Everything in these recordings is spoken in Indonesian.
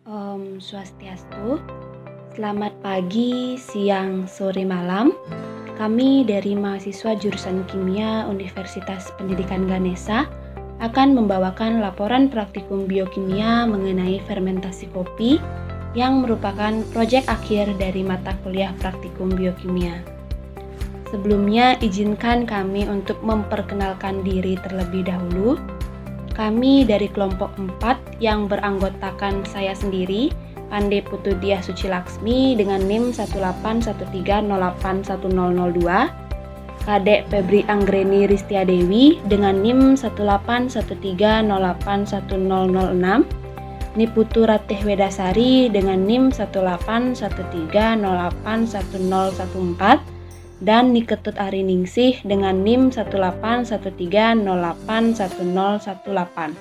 Om Swastiastu. Selamat pagi, siang, sore, malam. Kami dari mahasiswa jurusan Kimia Universitas Pendidikan Ganesha akan membawakan laporan praktikum biokimia mengenai fermentasi kopi yang merupakan proyek akhir dari mata kuliah praktikum biokimia. Sebelumnya, izinkan kami untuk memperkenalkan diri terlebih dahulu. Kami dari kelompok 4 yang beranggotakan saya sendiri, Pande Putudiah Suci Laksmi dengan NIM 18130810002, Kadek Febri Anggreni Ristia Dewi dengan NIM 18130810006, Niputu Ratih Wedasari dengan NIM 18130810014, dan Niketut Ariningsih dengan NIM 18130810018.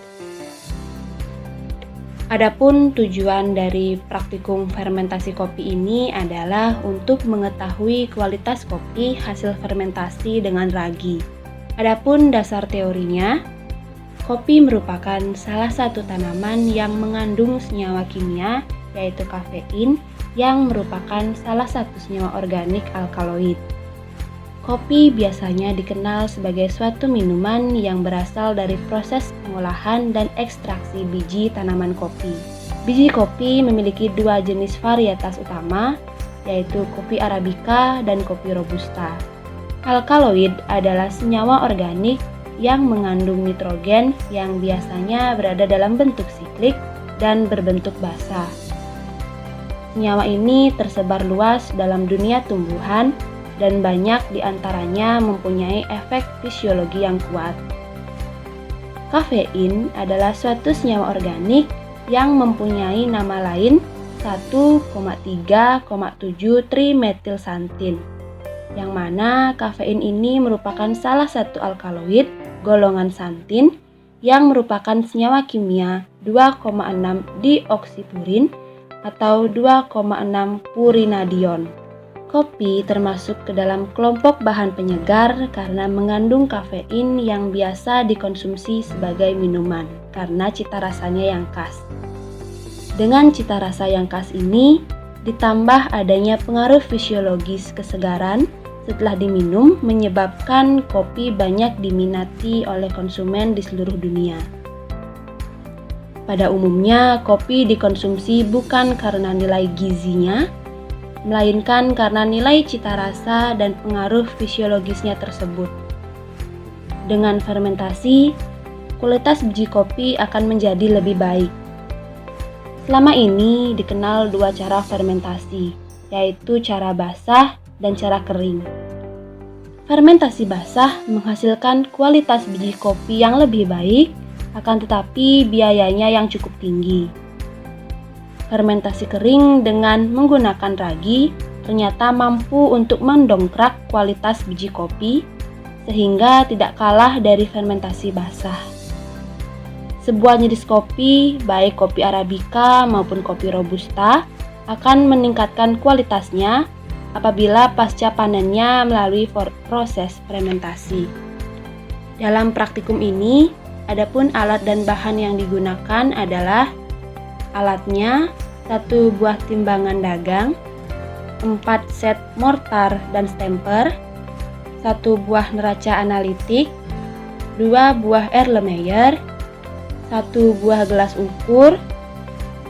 Adapun tujuan dari praktikum fermentasi kopi ini adalah untuk mengetahui kualitas kopi hasil fermentasi dengan ragi. Adapun dasar teorinya, kopi merupakan salah satu tanaman yang mengandung senyawa kimia, yaitu kafein, yang merupakan salah satu senyawa organik alkaloid. Kopi biasanya dikenal sebagai suatu minuman yang berasal dari proses pengolahan dan ekstraksi biji tanaman kopi. Biji kopi memiliki dua jenis varietas utama, yaitu kopi Arabica dan kopi Robusta. Alkaloid adalah senyawa organik yang mengandung nitrogen yang biasanya berada dalam bentuk siklik dan berbentuk basa. Senyawa ini tersebar luas dalam dunia tumbuhan dan banyak diantaranya mempunyai efek fisiologi yang kuat. Kafein adalah suatu senyawa organik yang mempunyai nama lain 1,3,7-trimetilsantin, yang mana kafein ini merupakan salah satu alkaloid golongan santin yang merupakan senyawa kimia 2,6 dioksipurin atau 2,6 purinadion. Kopi termasuk ke dalam kelompok bahan penyegar karena mengandung kafein yang biasa dikonsumsi sebagai minuman karena cita rasanya yang khas. Dengan cita rasa yang khas ini, ditambah adanya pengaruh fisiologis kesegaran setelah diminum menyebabkan kopi banyak diminati oleh konsumen di seluruh dunia. Pada umumnya, kopi dikonsumsi bukan karena nilai gizinya, melainkan karena nilai cita rasa dan pengaruh fisiologisnya tersebut. Dengan fermentasi, kualitas biji kopi akan menjadi lebih baik. Selama ini dikenal dua cara fermentasi, yaitu cara basah dan cara kering. Fermentasi basah menghasilkan kualitas biji kopi yang lebih baik, akan tetapi biayanya yang cukup tinggi. Fermentasi kering dengan menggunakan ragi ternyata mampu untuk mendongkrak kualitas biji kopi sehingga tidak kalah dari fermentasi basah. Sebuah jenis kopi, baik kopi Arabica maupun kopi Robusta, akan meningkatkan kualitasnya apabila pasca panennya melalui proses fermentasi. Dalam praktikum ini, adapun alat dan bahan yang digunakan adalah alatnya 1 buah timbangan dagang, 4 set mortar dan stamper, 1 buah neraca analitik, 2 buah Erlenmeyer, 1 buah gelas ukur,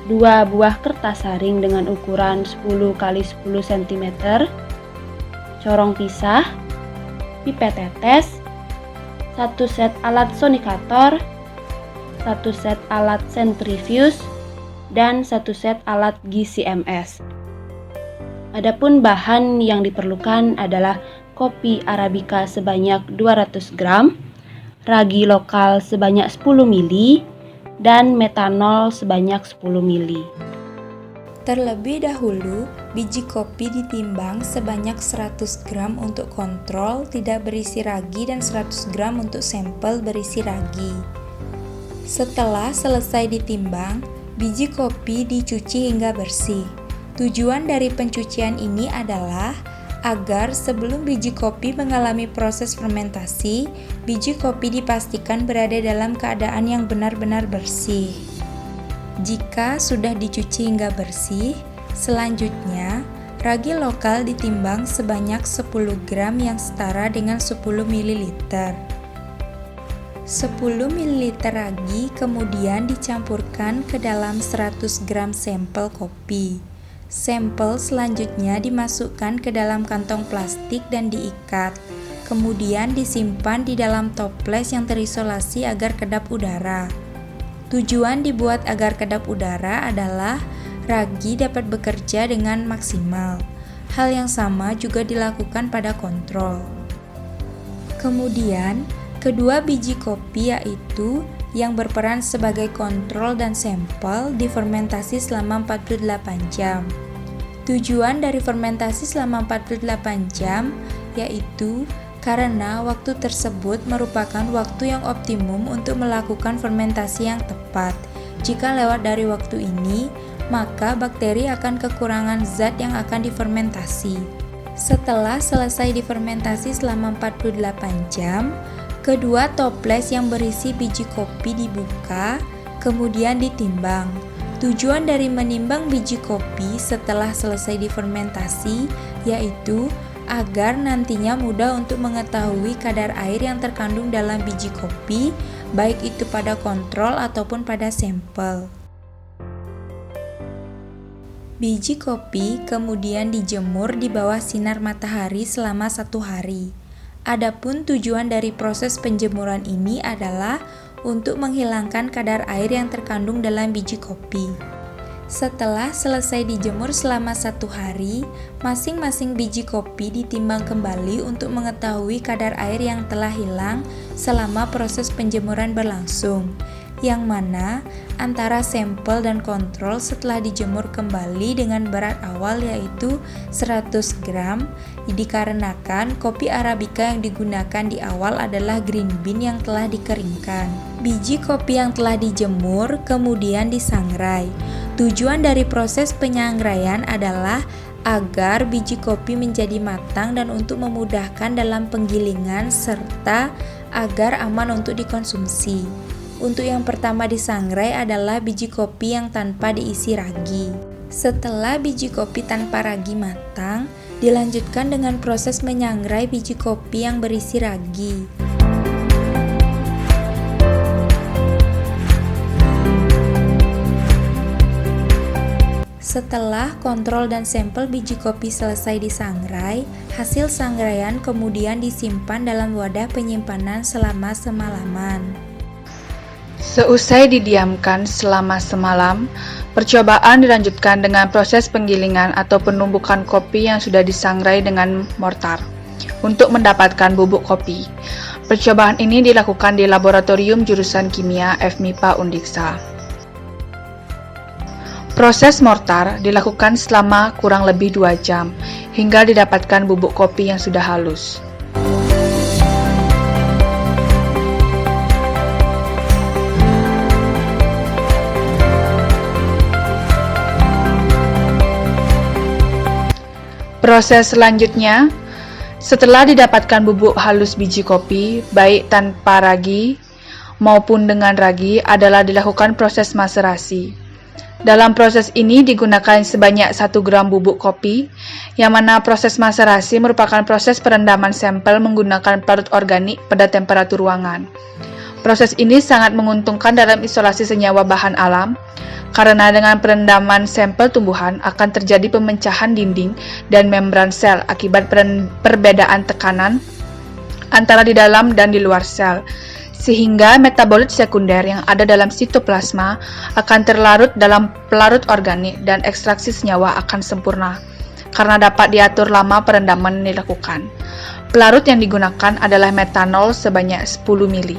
2 buah kertas saring dengan ukuran 10 x 10 cm, corong pisah, pipet tetes, 1 set alat sonikator, 1 set alat centrifuge, dan 1 set alat GCMS. Adapun bahan yang diperlukan adalah kopi Arabica sebanyak 200 gram, ragi lokal sebanyak 10 ml, dan metanol sebanyak 10 ml. Terlebih dahulu, biji kopi ditimbang sebanyak 100 gram untuk kontrol tidak berisi ragi dan 100 gram untuk sampel berisi ragi. Setelah selesai ditimbang, biji kopi dicuci hingga bersih. Tujuan dari pencucian ini adalah agar sebelum biji kopi mengalami proses fermentasi, biji kopi dipastikan berada dalam keadaan yang benar-benar bersih. Jika sudah dicuci hingga bersih, selanjutnya ragi lokal ditimbang sebanyak 10 gram yang setara dengan 10 ml. 10 ml ragi kemudian dicampurkan ke dalam 100 gram sampel kopi. Sampel selanjutnya dimasukkan ke dalam kantong plastik dan diikat. Kemudian disimpan di dalam toples yang terisolasi agar kedap udara. Tujuan dibuat agar kedap udara adalah ragi dapat bekerja dengan maksimal. Hal yang sama juga dilakukan pada kontrol. Kemudian, kedua biji kopi yaitu yang berperan sebagai kontrol dan sampel difermentasi selama 48 jam. Tujuan dari fermentasi selama 48 jam yaitu karena waktu tersebut merupakan waktu yang optimum untuk melakukan fermentasi yang tepat. Jika lewat dari waktu ini, maka bakteri akan kekurangan zat yang akan difermentasi. Setelah selesai difermentasi selama 48 jam, kedua toples yang berisi biji kopi dibuka, kemudian ditimbang. Tujuan dari menimbang biji kopi setelah selesai difermentasi yaitu agar nantinya mudah untuk mengetahui kadar air yang terkandung dalam biji kopi, baik itu pada kontrol ataupun pada sampel. Biji kopi kemudian dijemur di bawah sinar matahari selama 1 hari. Adapun tujuan dari proses penjemuran ini adalah untuk menghilangkan kadar air yang terkandung dalam biji kopi. Setelah selesai dijemur selama 1 hari, masing-masing biji kopi ditimbang kembali untuk mengetahui kadar air yang telah hilang selama proses penjemuran berlangsung, yang mana antara sampel dan kontrol setelah dijemur kembali dengan berat awal yaitu 100 gram, dikarenakan kopi Arabica yang digunakan di awal adalah green bean yang telah dikeringkan. Biji kopi yang telah dijemur kemudian disangrai. Tujuan dari proses penyangraian adalah agar biji kopi menjadi matang dan untuk memudahkan dalam penggilingan serta agar aman untuk dikonsumsi. Untuk yang pertama disangrai adalah biji kopi yang tanpa diisi ragi. Setelah biji kopi tanpa ragi matang, dilanjutkan dengan proses menyangrai biji kopi yang berisi ragi. Setelah kontrol dan sampel biji kopi selesai disangrai, hasil sangraian kemudian disimpan dalam wadah penyimpanan selama semalaman. Seusai didiamkan selama semalam, percobaan dilanjutkan dengan proses penggilingan atau penumbukan kopi yang sudah disangrai dengan mortar untuk mendapatkan bubuk kopi. Percobaan ini dilakukan di laboratorium jurusan kimia FMIPA Undiksa. Proses mortar dilakukan selama kurang lebih 2 jam hingga didapatkan bubuk kopi yang sudah halus. Proses selanjutnya, setelah didapatkan bubuk halus biji kopi, baik tanpa ragi maupun dengan ragi, adalah dilakukan proses maserasi. Dalam proses ini digunakan sebanyak 1 gram bubuk kopi, yang mana proses maserasi merupakan proses perendaman sampel menggunakan pelarut organik pada temperatur ruangan. Proses ini sangat menguntungkan dalam isolasi senyawa bahan alam, karena dengan perendaman sampel tumbuhan akan terjadi pemecahan dinding dan membran sel akibat perbedaan tekanan antara di dalam dan di luar sel, sehingga metabolit sekunder yang ada dalam sitoplasma akan terlarut dalam pelarut organik dan ekstraksi senyawa akan sempurna, karena dapat diatur lama perendaman yang dilakukan. Pelarut yang digunakan adalah metanol sebanyak 10 ml.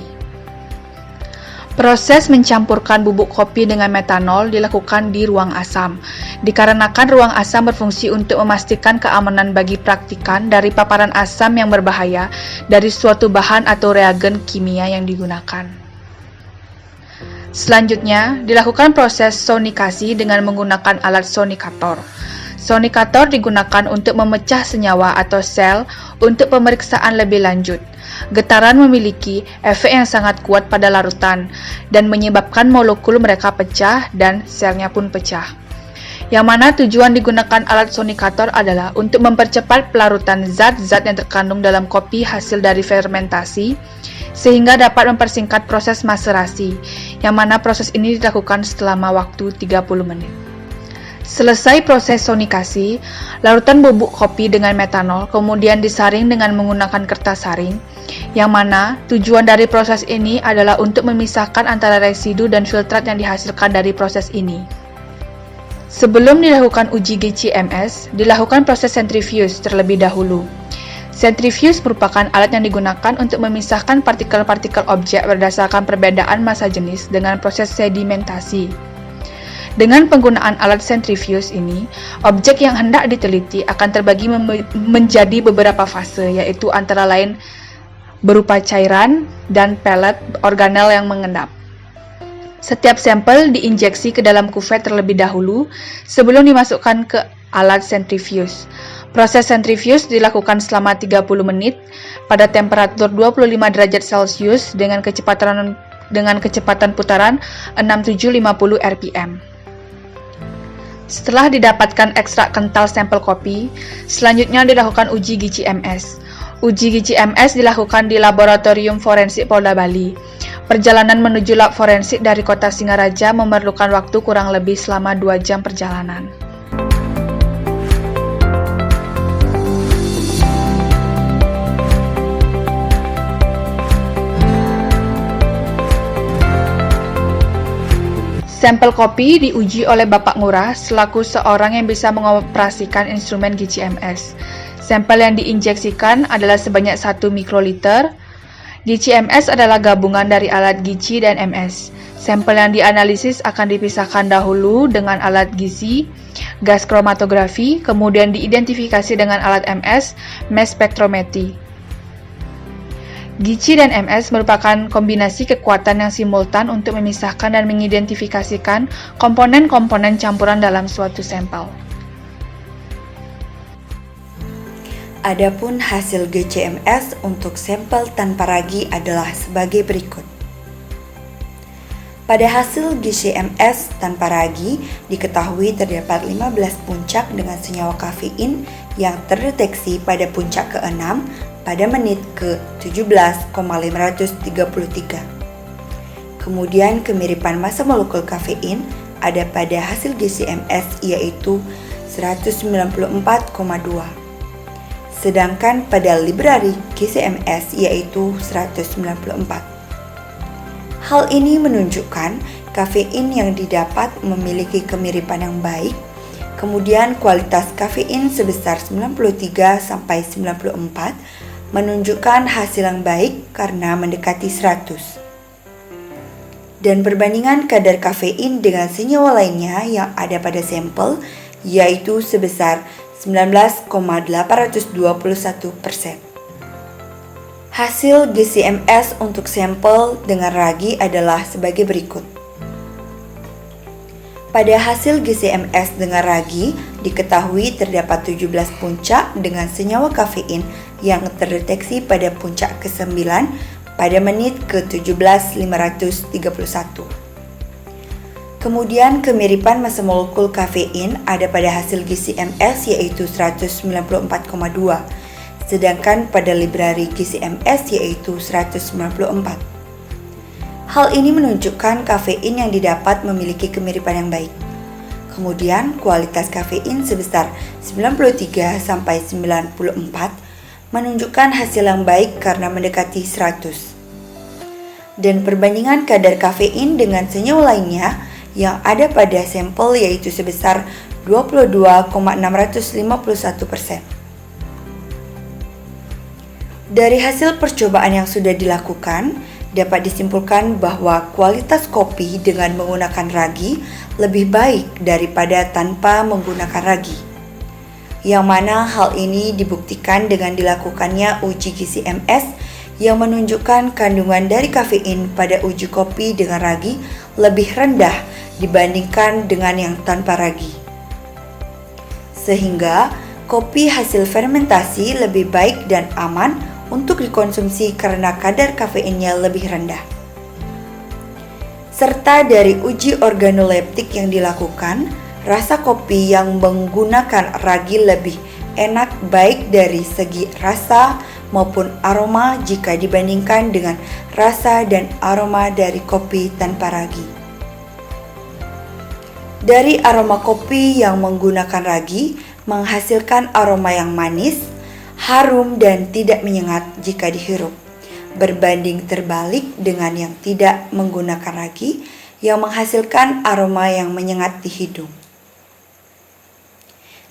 Proses mencampurkan bubuk kopi dengan metanol dilakukan di ruang asam, dikarenakan ruang asam berfungsi untuk memastikan keamanan bagi praktikan dari paparan asam yang berbahaya dari suatu bahan atau reagen kimia yang digunakan. Selanjutnya, dilakukan proses sonikasi dengan menggunakan alat sonikator. Sonikator digunakan untuk memecah senyawa atau sel untuk pemeriksaan lebih lanjut. Getaran memiliki efek yang sangat kuat pada larutan dan menyebabkan molekul mereka pecah dan selnya pun pecah. Yang mana tujuan digunakan alat sonikator adalah untuk mempercepat pelarutan zat-zat yang terkandung dalam kopi hasil dari fermentasi, sehingga dapat mempersingkat proses maserasi, yang mana proses ini dilakukan selama waktu 30 menit. Selesai proses sonikasi, larutan bubuk kopi dengan metanol kemudian disaring dengan menggunakan kertas saring, yang mana tujuan dari proses ini adalah untuk memisahkan antara residu dan filtrat yang dihasilkan dari proses ini. Sebelum dilakukan uji GCMS, dilakukan proses centrifuge terlebih dahulu. Centrifuge merupakan alat yang digunakan untuk memisahkan partikel-partikel objek berdasarkan perbedaan massa jenis dengan proses sedimentasi. Dengan penggunaan alat centrifuge ini, objek yang hendak diteliti akan terbagi menjadi beberapa fase, yaitu antara lain berupa cairan dan pellet organel yang mengendap. Setiap sampel diinjeksi ke dalam kuvet terlebih dahulu sebelum dimasukkan ke alat centrifuge. Proses centrifuge dilakukan selama 30 menit pada temperatur 25 derajat Celcius dengan kecepatan putaran 6750 rpm. Setelah didapatkan ekstrak kental sampel kopi, selanjutnya dilakukan uji GCMS. Uji GCMS dilakukan di Laboratorium Forensik Polda Bali. Perjalanan menuju lab forensik dari kota Singaraja memerlukan waktu kurang lebih selama 2 jam perjalanan. Sampel kopi diuji oleh Bapak Ngurah selaku seorang yang bisa mengoperasikan instrumen GCMS. Sampel yang diinjeksikan adalah sebanyak 1 mikroliter. GCMS adalah gabungan dari alat GC dan MS. Sampel yang dianalisis akan dipisahkan dahulu dengan alat GC, gas kromatografi, kemudian diidentifikasi dengan alat MS, mass spectrometry. GC dan MS merupakan kombinasi kekuatan yang simultan untuk memisahkan dan mengidentifikasikan komponen-komponen campuran dalam suatu sampel. Adapun hasil GCMS untuk sampel tanpa ragi adalah sebagai berikut. Pada hasil GCMS tanpa ragi, diketahui terdapat 15 puncak dengan senyawa kafein yang terdeteksi pada puncak ke-6 pada menit ke-17,533. Kemudian kemiripan massa molekul kafein ada pada hasil GCMS yaitu 194,2. Sedangkan pada library GCMS yaitu 194. Hal ini menunjukkan kafein yang didapat memiliki kemiripan yang baik, kemudian kualitas kafein sebesar 93-94 menunjukkan hasil yang baik karena mendekati 100. Dan perbandingan kadar kafein dengan senyawa lainnya yang ada pada sampel yaitu sebesar 19,821%. Hasil GCMS untuk sampel dengan ragi adalah sebagai berikut. Pada hasil GCMS dengan ragi, diketahui terdapat 17 puncak dengan senyawa kafein yang terdeteksi pada puncak ke-9 pada menit ke-17,531. Kemudian kemiripan massa molekul kafein ada pada hasil GCMS yaitu 194,2, sedangkan pada library GCMS yaitu 194. Hal ini menunjukkan kafein yang didapat memiliki kemiripan yang baik. Kemudian kualitas kafein sebesar 93-94 menunjukkan hasil yang baik karena mendekati 100. Dan perbandingan kadar kafein dengan senyawa lainnya yang ada pada sampel yaitu sebesar 22,651%. Dari hasil percobaan yang sudah dilakukan, dapat disimpulkan bahwa kualitas kopi dengan menggunakan ragi lebih baik daripada tanpa menggunakan ragi. Yang mana hal ini dibuktikan dengan dilakukannya uji GCMS yang menunjukkan kandungan dari kafein pada uji kopi dengan ragi lebih rendah dibandingkan dengan yang tanpa ragi. sehingga kopi hasil fermentasi lebih baik dan aman untuk dikonsumsi karena kadar kafeinnya lebih rendah. Serta dari uji organoleptik yang dilakukan, rasa kopi yang menggunakan ragi lebih enak baik dari segi rasa maupun aroma jika dibandingkan dengan rasa dan aroma dari kopi tanpa ragi. Dari aroma kopi yang menggunakan ragi menghasilkan aroma yang manis, harum dan tidak menyengat jika dihirup, berbanding terbalik dengan yang tidak menggunakan ragi yang menghasilkan aroma yang menyengat di hidung.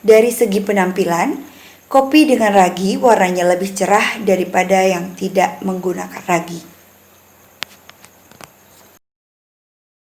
Dari segi penampilan, kopi dengan ragi warnanya lebih cerah daripada yang tidak menggunakan ragi.